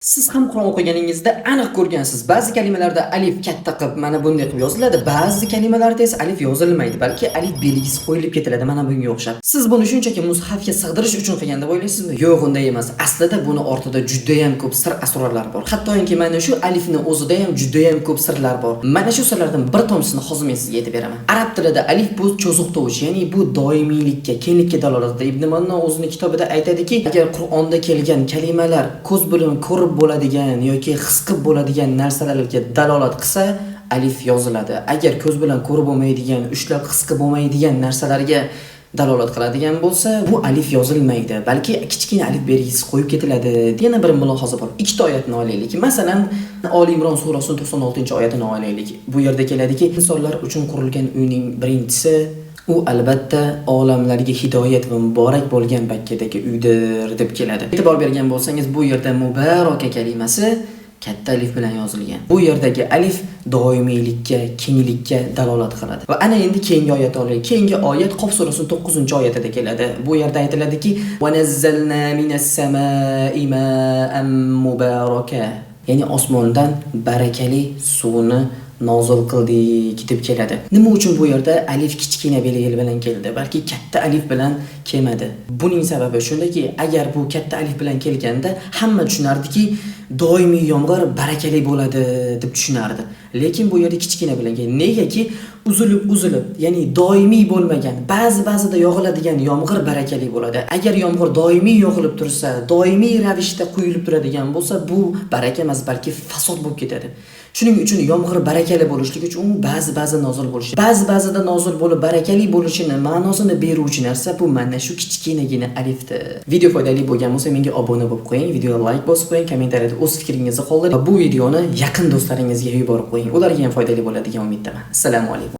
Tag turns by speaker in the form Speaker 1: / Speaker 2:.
Speaker 1: Siz ham Qur'on o'qiganingizda aniq ko'rgansiz. Ba'zi kalimalarda alif katta qilib mana bunday qilib yoziladi. Ba'zi kalimalarda esa alif yozilmaydi, balki alif belgisi qo'yilib ketiladi mana bunga o'xshab. Siz buni shunchaki mushafga sig'dirish uchun qilgan deb o'ylaysizmi? Yo'q, unday emas. Aslida buni ortida juda ham ko'p sir asrorlar bor. Hattoki mana shu alifni o'zida ham juda ham ko'p sirlar bor. Mana shu sirlardan bir tomchisini hozir men sizga aytib beraman. Arab tilida alif bu cho'ziq tovush, ya'ni bu doimiylikka, kenglikka dalolat qiladi. Ibn Manno o'zining kitobida aytadiki, agar Qur'onda kelgan kalimalar ko'z bilan ko'rib bo'ladigan yoki his qilib bo'ladigan narsalarga dalolat qilsa, alif yoziladi. Agar ko'z bilan ko'rib bo'lmaydigan, ushlab his qilib bo'lmaydigan narsalarga dalolat qiladigan bo'lsa, bu alif yozilmaydi, balki kichkina alif belgisi qo'yib ketiladi. Yana bir mulohaza bor. Ikkita oyatni olaylik. Masalan, Oli Imron surasining 96-oyatini olaylik. Bu yerda keladiki, insonlar uchun qurilgan uyning birinchisi u albatta olamlarga hidoyat va muborak bo'lgan Bakkadagi uydir deb keladi. E'tibor bergan bo'lsangiz, bu yerda mubaraka kalimasi katta alif bilan yozilgan. Bu yerdagi alif doimiylikka, kenglikka dalolat qiladi. Va ana endi keyingi oyat olaylik. Keyingi oyat Qof surasining 9-oyatida keladi. Bu yerda aytiladiki: "Va nazzalna minas samaa'i ma'an mubaraka." Ya'ni osmondan barakali suvni nozil qildik deb keladi. Nima uchun bu yerda alif kichkina belgi bilan keldi, balki katta alif bilan kelmadi? Buning sababi shundaki, agar bu katta alif bilan kelganda hamma tushunardiki, doimiy yomg'ir barakali bo'ladi deb tushunardi. Lekin bu yerda kichkina bilan keldi. Negaki uzilib, ya'ni doimiy bo'lmagan, ba'zida yog'iladigan yomg'ir barakali bo'ladi. Agar yomg'ir doimiy yog'ilib tursa, doimiy ravishda quyilib turadigan bo'lsa, bu baraka emas, balki fasod bo'lib ketadi. Shuning uchun yomg'ir barakali bo'lishligi uchun ba'zi nozil bo'lishi, ba'zida nozil bo'lib barakali bo'lishini ma'nosini beruvchi narsa bu mana shu kichkinagina alifdir. Video foydali bo'lgan bo'lsa menga obuna bo'lib qo'ying, videoga like bosib qo'ying, kommentariyada o'z fikringizni qoldiring va bu videoni yaqin do'stlaringizga yuborib qo'ying. Ularga ham foydali bo'ladigan umiddaman. Assalomu alaykum.